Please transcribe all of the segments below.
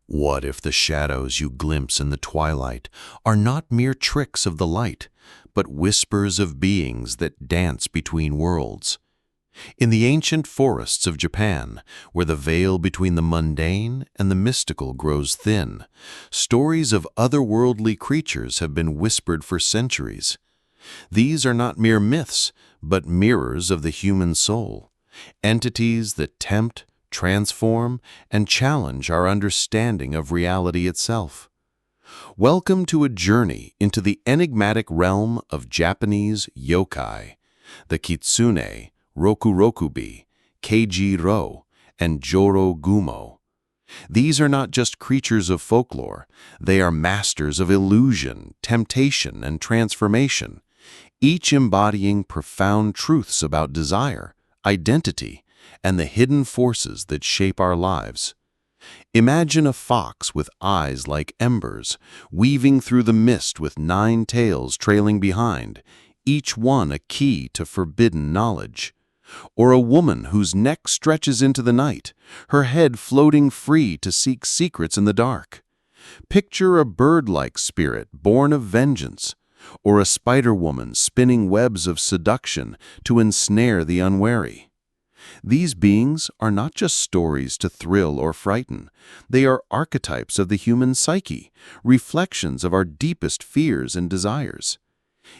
What if the shadows you glimpse in the twilight are not mere tricks of the light, but whispers of beings that dance between worlds? In the ancient forests of Japan, where the veil between the mundane and the mystical grows thin, stories of otherworldly creatures have been whispered for centuries. These are not mere myths, but mirrors of the human soul, entities that tempt, transform, and challenge our understanding of reality itself. Welcome to a journey into the enigmatic realm of Japanese yokai, the kitsune, rokurokubi, keiji-ro, and joro-gumo. These are not just creatures of folklore, they are masters of illusion, temptation, and transformation, each embodying profound truths about desire, identity, and the hidden forces that shape our lives. Imagine a fox with eyes like embers, weaving through the mist with 9 tails trailing behind, each one a key to forbidden knowledge. Or a woman whose neck stretches into the night, her head floating free to seek secrets in the dark. Picture a bird-like spirit born of vengeance, or a spider woman spinning webs of seduction to ensnare the unwary. These beings are not just stories to thrill or frighten. They are archetypes of the human psyche, reflections of our deepest fears and desires.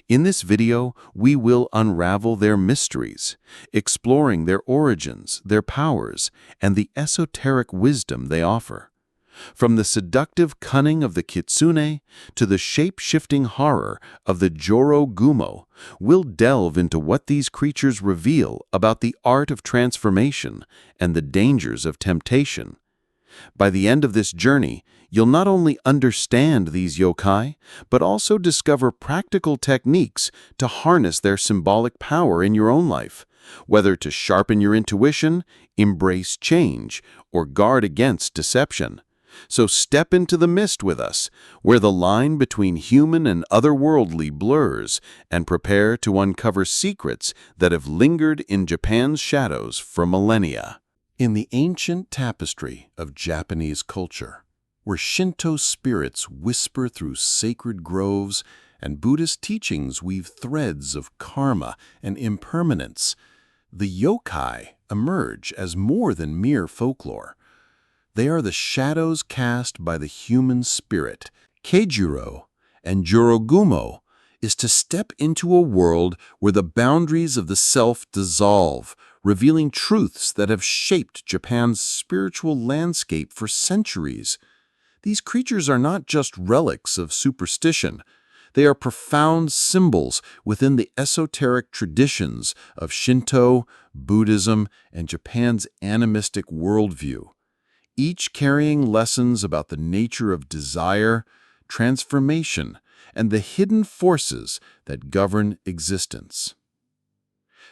In this video, we will unravel their mysteries, exploring their origins, their powers, and the esoteric wisdom they offer. From the seductive cunning of the kitsune to the shape-shifting horror of the joro-gumo, we'll delve into what these creatures reveal about the art of transformation and the dangers of temptation. By the end of this journey, you'll not only understand these yokai, but also discover practical techniques to harness their symbolic power in your own life, whether to sharpen your intuition, embrace change, or guard against deception. So step into the mist with us, where the line between human and otherworldly blurs, and prepare to uncover secrets that have lingered in Japan's shadows for millennia. In the ancient tapestry of Japanese culture, where Shinto spirits whisper through sacred groves and Buddhist teachings weave threads of karma and impermanence, the yokai emerge as more than mere folklore. They are the shadows cast by the human spirit. Keiji-ro and joro-gumo is to step into a world where the boundaries of the self dissolve, revealing truths that have shaped Japan's spiritual landscape for centuries. These creatures are not just relics of superstition. They are profound symbols within the esoteric traditions of Shinto, Buddhism, and Japan's animistic worldview, each carrying lessons about the nature of desire, transformation, and the hidden forces that govern existence.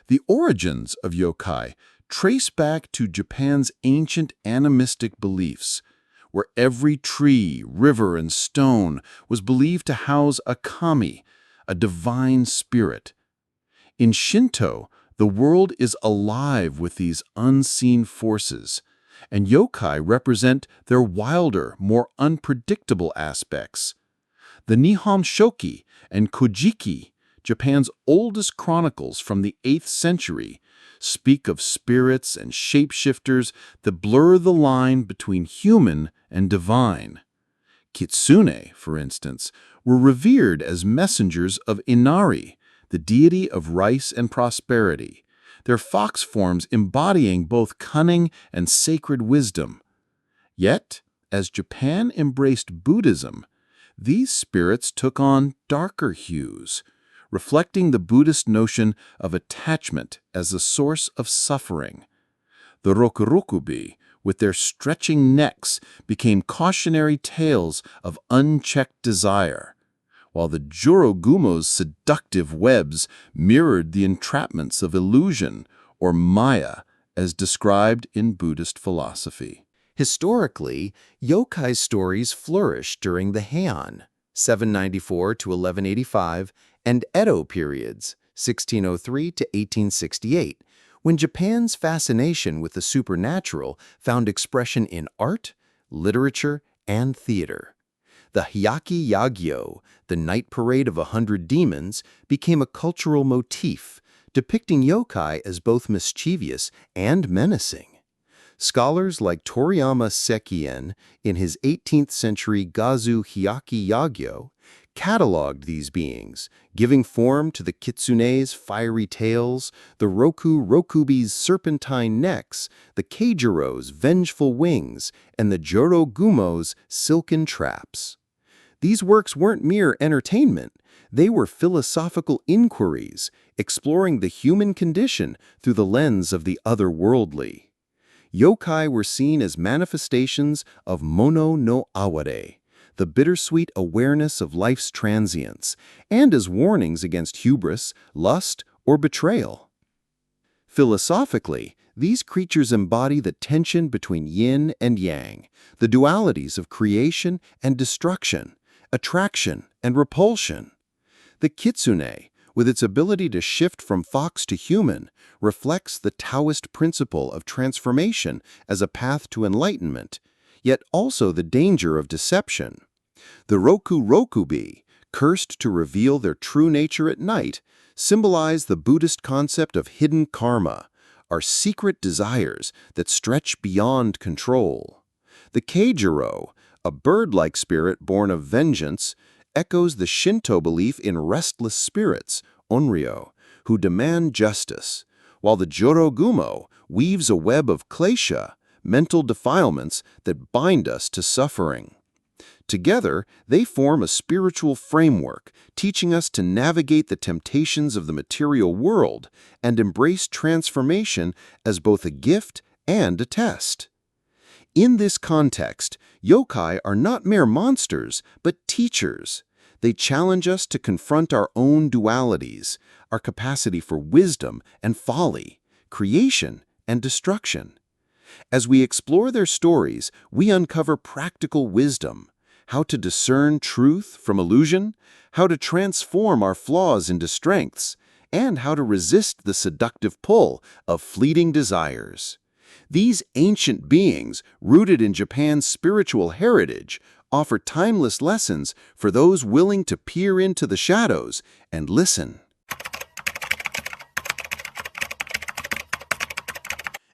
The origins of yokai trace back to Japan's ancient animistic beliefs, where every tree, river, and stone was believed to house a kami, a divine spirit. In Shinto, the world is alive with these unseen forces, and yokai represent their wilder, more unpredictable aspects. The Nihon Shoki and Kojiki, Japan's oldest chronicles from the 8th century, speak of spirits and shapeshifters that blur the line between human and divine. Kitsune, for instance, were revered as messengers of Inari, the deity of rice and prosperity, their fox forms embodying both cunning and sacred wisdom. Yet, as Japan embraced Buddhism, these spirits took on darker hues, reflecting the Buddhist notion of attachment as a source of suffering. The rokurokubi, with their stretching necks, became cautionary tales of unchecked desire, while the joro-gumo's seductive webs mirrored the entrapments of illusion, or maya, as described in Buddhist philosophy. Historically, yokai stories flourished during the Heian, 794 to 1185, and Edo periods, 1603 to 1868, when Japan's fascination with the supernatural found expression in art, literature, and theater. The Hyaki Yagyo, the night parade of 100 demons, became a cultural motif, depicting yokai as both mischievous and menacing. Scholars like Toriyama Sekien, in his 18th century Gazu Hyaki Yagyo, cataloged these beings, giving form to the kitsune's fiery tails, the rokubi's serpentine necks, the keijiro's vengeful wings, and the jorogumo's silken traps. These works weren't mere entertainment. They were philosophical inquiries, exploring the human condition through the lens of the otherworldly. Yokai were seen as manifestations of mono no aware, the bittersweet awareness of life's transience, and as warnings against hubris, lust, or betrayal. Philosophically, these creatures embody the tension between yin and yang, the dualities of creation and destruction, attraction and repulsion. The kitsune, with its ability to shift from fox to human, reflects the Taoist principle of transformation as a path to enlightenment, yet also the danger of deception. The rokubi, cursed to reveal their true nature at night, symbolize the Buddhist concept of hidden karma, our secret desires that stretch beyond control. The keijiro, a bird-like spirit born of vengeance, echoes the Shinto belief in restless spirits, onryo, who demand justice, while the jorogumo weaves a web of klesha, mental defilements that bind us to suffering. Together, they form a spiritual framework, teaching us to navigate the temptations of the material world and embrace transformation as both a gift and a test. In this context, yokai are not mere monsters, but teachers. They challenge us to confront our own dualities, our capacity for wisdom and folly, creation and destruction. As we explore their stories, we uncover practical wisdom, how to discern truth from illusion, how to transform our flaws into strengths, and how to resist the seductive pull of fleeting desires. These ancient beings, rooted in Japan's spiritual heritage, offer timeless lessons for those willing to peer into the shadows and listen.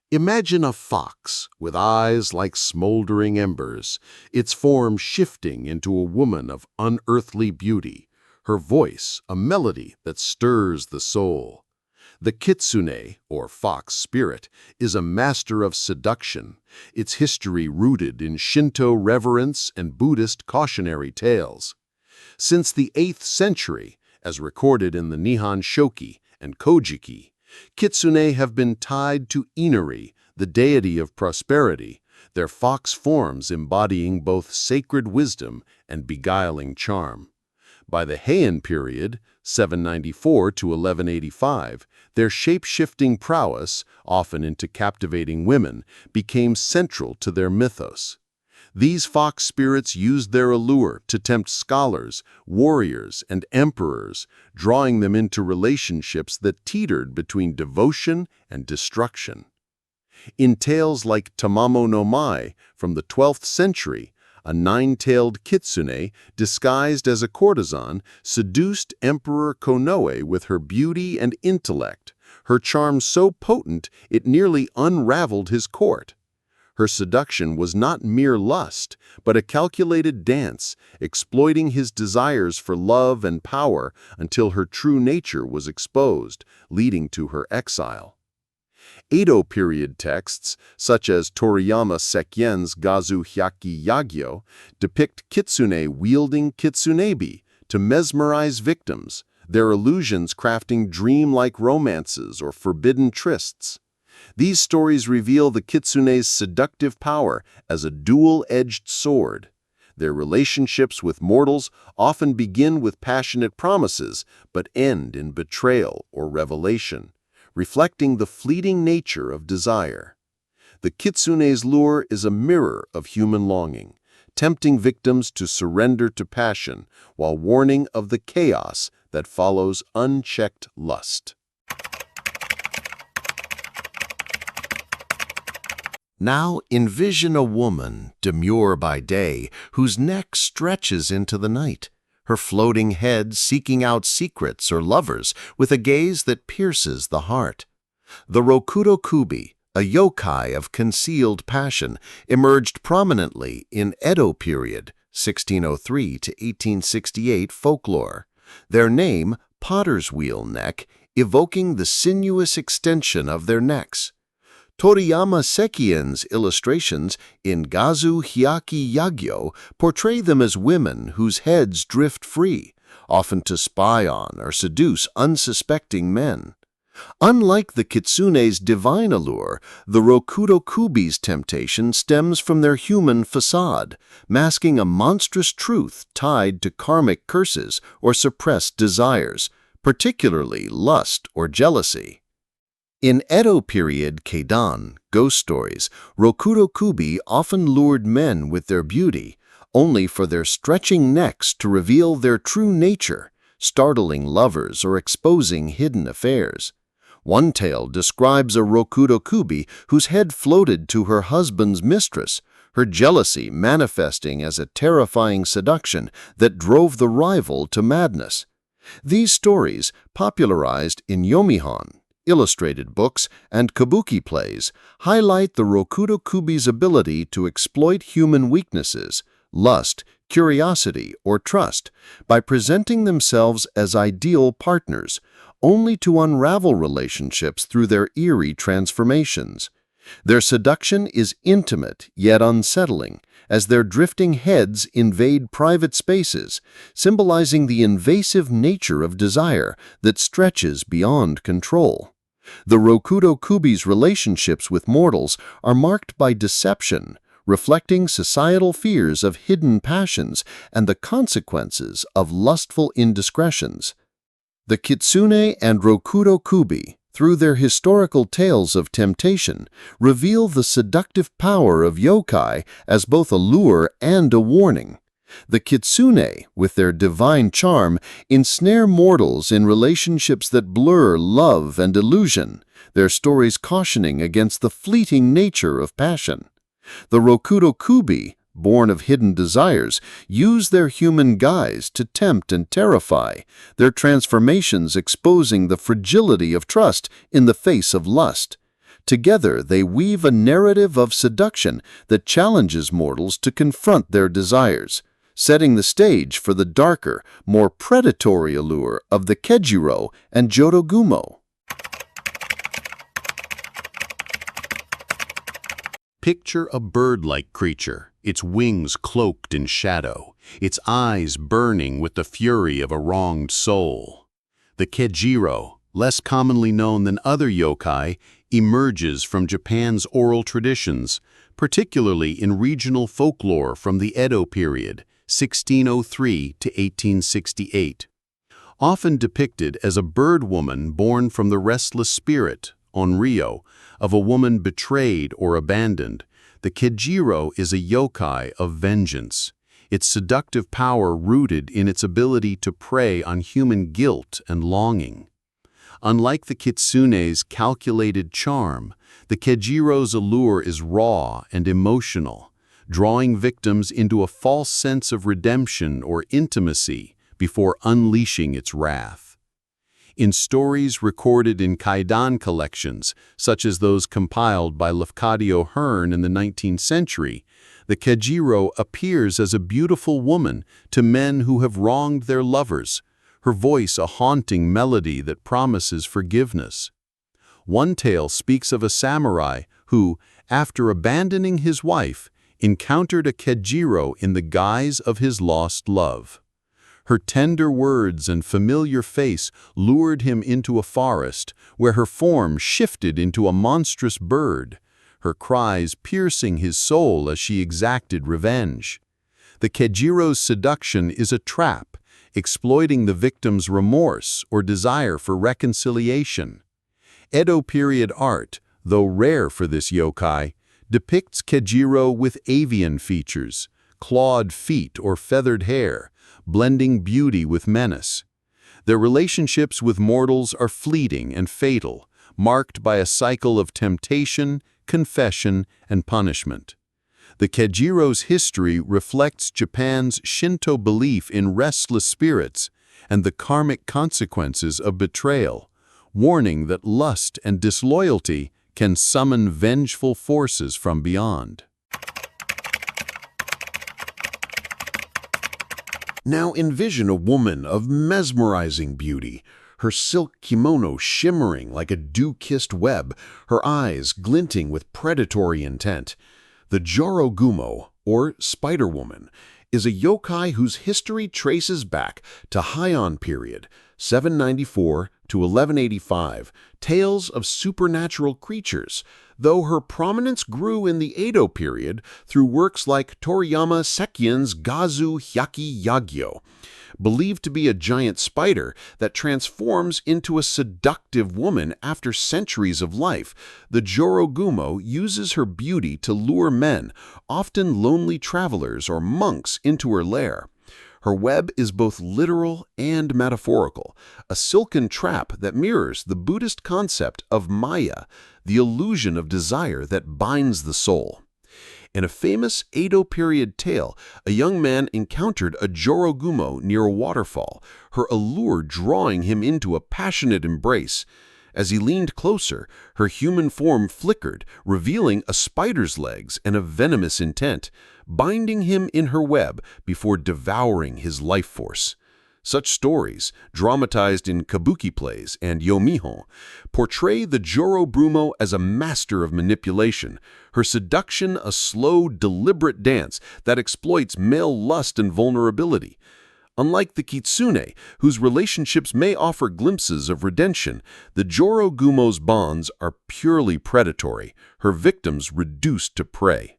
Imagine a fox with eyes like smoldering embers, its form shifting into a woman of unearthly beauty, her voice a melody that stirs the soul. The kitsune, or fox spirit, is a master of seduction, its history rooted in Shinto reverence and Buddhist cautionary tales. Since the 8th century, as recorded in the Nihon Shoki and Kojiki, kitsune have been tied to Inari, the deity of prosperity, their fox forms embodying both sacred wisdom and beguiling charm. By the Heian period, 794 to 1185, their shape-shifting prowess, often into captivating women, became central to their mythos. These fox spirits used their allure to tempt scholars, warriors, and emperors, drawing them into relationships that teetered between devotion and destruction. In tales like Tamamo no Mai from the 12th century, a nine-tailed kitsune, disguised as a courtesan, seduced Emperor Konoe with her beauty and intellect, her charm so potent it nearly unraveled his court. Her seduction was not mere lust, but a calculated dance, exploiting his desires for love and power until her true nature was exposed, leading to her exile. Edo period texts, such as Toriyama Sekien's Gazu Hyaki Yagyo, depict kitsune wielding kitsunebi to mesmerize victims, their illusions crafting dreamlike romances or forbidden trysts. These stories reveal the kitsune's seductive power as a dual-edged sword. Their relationships with mortals often begin with passionate promises, but end in betrayal or revelation, reflecting the fleeting nature of desire. The kitsune's lure is a mirror of human longing, tempting victims to surrender to passion while warning of the chaos that follows unchecked lust. Now envision a woman, demure by day, whose neck stretches into the night, her floating head seeking out secrets or lovers with a gaze that pierces the heart. The Rokudo Kubi, a yokai of concealed passion, emerged prominently in Edo period, 1603 to 1868 folklore. Their name, potter's wheel neck, evoking the sinuous extension of their necks. Toriyama Sekien's illustrations in Gazu Hyaki Yagyo portray them as women whose heads drift free, often to spy on or seduce unsuspecting men. Unlike the kitsune's divine allure, the Rokudo Kubi's temptation stems from their human facade, masking a monstrous truth tied to karmic curses or suppressed desires, particularly lust or jealousy. In Edo period Keidan, ghost stories, Rokudo Kubi often lured men with their beauty, only for their stretching necks to reveal their true nature, startling lovers or exposing hidden affairs. One tale describes a Rokudo Kubi whose head floated to her husband's mistress, her jealousy manifesting as a terrifying seduction that drove the rival to madness. These stories, popularized in Yomihon, illustrated books, and kabuki plays, highlight the Rokudo Kubi's ability to exploit human weaknesses, lust, curiosity, or trust, by presenting themselves as ideal partners, only to unravel relationships through their eerie transformations. Their seduction is intimate yet unsettling, as their drifting heads invade private spaces, symbolizing the invasive nature of desire that stretches beyond control. The Rokudo Kubi's relationships with mortals are marked by deception, reflecting societal fears of hidden passions and the consequences of lustful indiscretions. The Kitsune and Rokudo Kubi, through their historical tales of temptation, reveal the seductive power of yokai as both a lure and a warning. The Kitsune, with their divine charm, ensnare mortals in relationships that blur love and illusion, their stories cautioning against the fleeting nature of passion. The Rokudo Kubi, born of hidden desires, use their human guise to tempt and terrify, their transformations exposing the fragility of trust in the face of lust. Together, they weave a narrative of seduction that challenges mortals to confront their desires, setting the stage for the darker, more predatory allure of the Kejiro and Jodogumo. Picture a bird-like creature, its wings cloaked in shadow, its eyes burning with the fury of a wronged soul. The Kejiro, less commonly known than other yokai, emerges from Japan's oral traditions, particularly in regional folklore from the Edo period, 1603 to 1868. Often depicted as a bird woman born from the restless spirit, onryo, of a woman betrayed or abandoned, the Kejiro is a yokai of vengeance, its seductive power rooted in its ability to prey on human guilt and longing. Unlike the kitsune's calculated charm, the Kejiro's allure is raw and emotional, drawing victims into a false sense of redemption or intimacy before unleashing its wrath. In stories recorded in Kaidan collections, such as those compiled by Lafcadio Hearn in the 19th century, the Kejiro appears as a beautiful woman to men who have wronged their lovers, her voice a haunting melody that promises forgiveness. One tale speaks of a samurai who, after abandoning his wife, encountered a Kejiro in the guise of his lost love. Her tender words and familiar face lured him into a forest, where her form shifted into a monstrous bird, her cries piercing his soul as she exacted revenge. The Kejiro's seduction is a trap, exploiting the victim's remorse or desire for reconciliation. Edo period art, though rare for this yokai, depicts Kejiro with avian features, clawed feet or feathered hair, blending beauty with menace. Their relationships with mortals are fleeting and fatal, marked by a cycle of temptation, confession and punishment. The Kejiro's history reflects Japan's Shinto belief in restless spirits and the karmic consequences of betrayal, warning that lust and disloyalty can summon vengeful forces from beyond. Now envision a woman of mesmerizing beauty, her silk kimono shimmering like a dew-kissed web, her eyes glinting with predatory intent. The Jorogumo, or Spider Woman, is a yokai whose history traces back to Heian period, 794 to 1185, tales of supernatural creatures, though her prominence grew in the Edo period through works like Toriyama Sekien's Gazu Hyaki Yagyo. Believed to be a giant spider that transforms into a seductive woman after centuries of life, the Jorogumo uses her beauty to lure men, often lonely travelers or monks, into her lair. Her web is both literal and metaphorical, a silken trap that mirrors the Buddhist concept of Maya, the illusion of desire that binds the soul. In a famous Edo period tale, a young man encountered a Jorogumo near a waterfall, her allure drawing him into a passionate embrace. As he leaned closer, her human form flickered, revealing a spider's legs and a venomous intent, binding him in her web before devouring his life force. Such stories, dramatized in kabuki plays and yomihon, portray the Jorogumo as a master of manipulation, her seduction a slow, deliberate dance that exploits male lust and vulnerability. Unlike the kitsune, whose relationships may offer glimpses of redemption, the Jorogumo's bonds are purely predatory, her victims reduced to prey.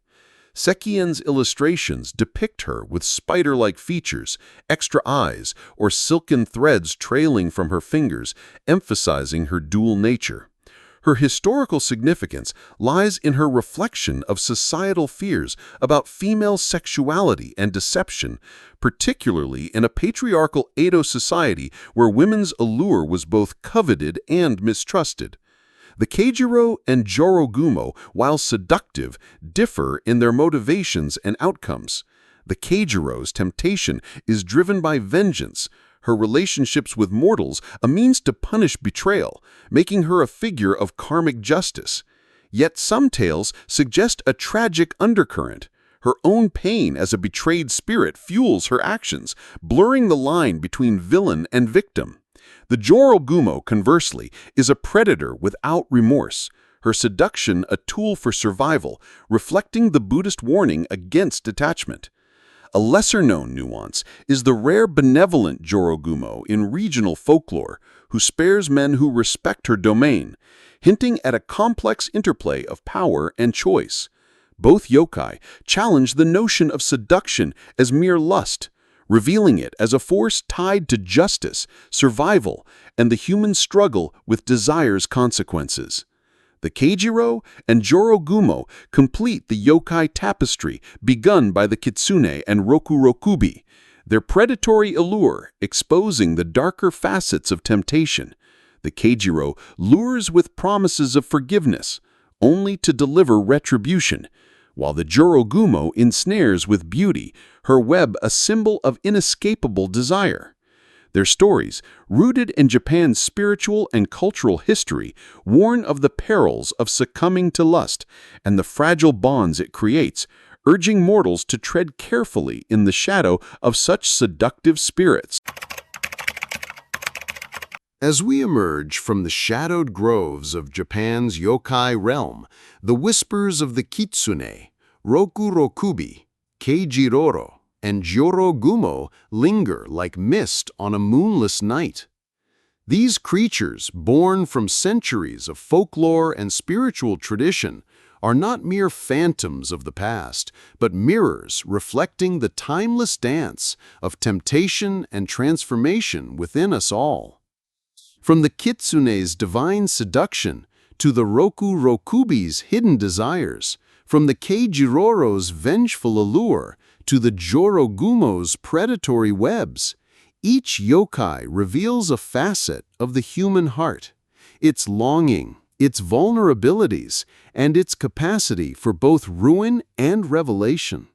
Sekien's illustrations depict her with spider-like features, extra eyes, or silken threads trailing from her fingers, emphasizing her dual nature. Her historical significance lies in her reflection of societal fears about female sexuality and deception, particularly in a patriarchal Edo society where women's allure was both coveted and mistrusted. The Keijiro and Jorogumo, while seductive, differ in their motivations and outcomes. The Keijiro's temptation is driven by vengeance, her relationships with mortals a means to punish betrayal, making her a figure of karmic justice. Yet some tales suggest a tragic undercurrent. Her own pain as a betrayed spirit fuels her actions, blurring the line between villain and victim. The Jorogumo, conversely, is a predator without remorse, her seduction a tool for survival, reflecting the Buddhist warning against detachment. A lesser-known nuance is the rare benevolent Jorogumo in regional folklore, who spares men who respect her domain, hinting at a complex interplay of power and choice. Both yokai challenge the notion of seduction as mere lust, revealing it as a force tied to justice, survival, and the human struggle with desire's consequences. The Keijiro and Jorogumo complete the yokai tapestry begun by the kitsune and rokurokubi, their predatory allure exposing the darker facets of temptation. The Keijiro lures with promises of forgiveness, only to deliver retribution, while the Jorogumo ensnares with beauty, her web a symbol of inescapable desire. Their stories, rooted in Japan's spiritual and cultural history, warn of the perils of succumbing to lust and the fragile bonds it creates, urging mortals to tread carefully in the shadow of such seductive spirits. As we emerge from the shadowed groves of Japan's yokai realm, the whispers of the kitsune, rokurokubi, keijiroro, and Jorogumo linger like mist on a moonless night. These creatures, born from centuries of folklore and spiritual tradition, are not mere phantoms of the past, but mirrors reflecting the timeless dance of temptation and transformation within us all. From the kitsune's divine seduction to the rokurokubi's hidden desires, from the keijiroro's vengeful allure to the Jorogumo's predatory webs, each yokai reveals a facet of the human heart, its longing, its vulnerabilities, and its capacity for both ruin and revelation.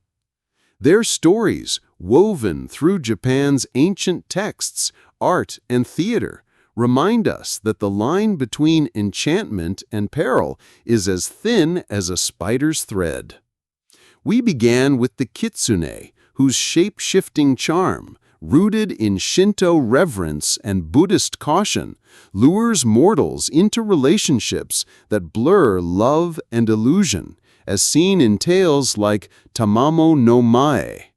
Their stories, woven through Japan's ancient texts, art, and theater, remind us that the line between enchantment and peril is as thin as a spider's thread. We began with the kitsune, whose shape-shifting charm, rooted in Shinto reverence and Buddhist caution, lures mortals into relationships that blur love and illusion, as seen in tales like Tamamo no Mae.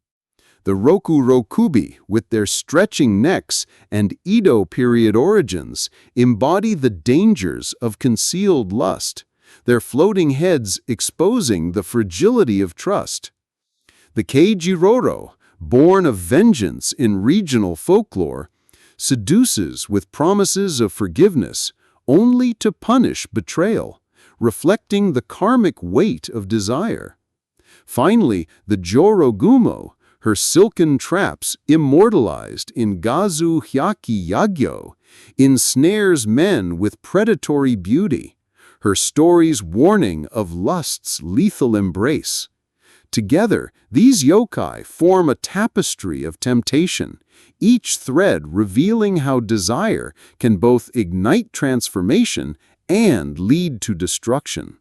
The Roku Rokubi, with their stretching necks and Edo period origins, embody the dangers of concealed lust, their floating heads exposing the fragility of trust. The Keijiroro, born of vengeance in regional folklore, seduces with promises of forgiveness only to punish betrayal, reflecting the karmic weight of desire. Finally, the Jorogumo, her silken traps immortalized in Gazu Hyaki Yagyo, ensnares men with predatory beauty, her stories warning of lust's lethal embrace. Together, these yokai form a tapestry of temptation, each thread revealing how desire can both ignite transformation and lead to destruction.